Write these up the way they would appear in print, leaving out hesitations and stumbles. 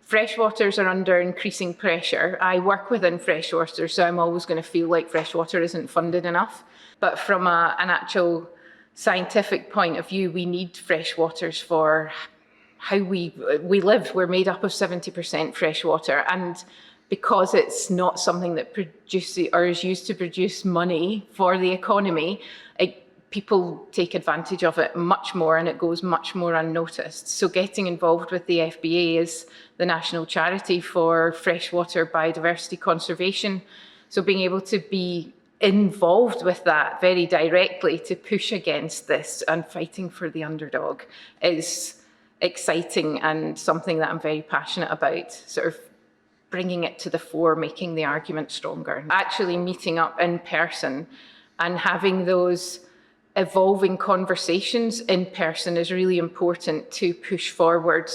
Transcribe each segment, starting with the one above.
Freshwaters are under increasing pressure. I work within freshwater, so I'm always going to feel like freshwater isn't funded enough. But from an actual scientific point of view, we need freshwaters for how we live. We're made up of 70% freshwater, and because it's not something that produces or is used to produce money for the economy, people take advantage of it much more, and it goes much more unnoticed. So getting involved with the FBA is the national charity for freshwater biodiversity conservation. So being able to be involved with that very directly to push against this and fighting for the underdog is exciting and something that I'm very passionate about, sort of bringing it to the fore, making the argument stronger. Actually meeting up in person and having those evolving conversations in person is really important to push forward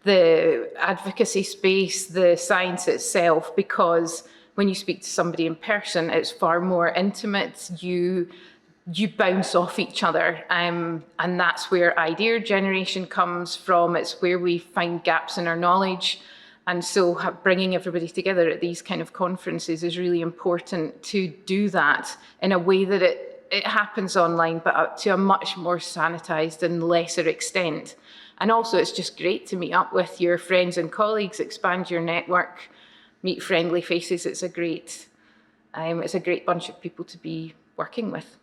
the advocacy space, the science itself, because when you speak to somebody in person, it's far more intimate. You bounce off each other, and that's where idea generation comes from. It's where we find gaps in our knowledge. And so bringing everybody together at these kind of conferences is really important to do that in a way that it happens online, but up to a much more sanitized and lesser extent. And also it's just great to meet up with your friends and colleagues, expand your network, meet friendly faces. It's a great bunch of people to be working with.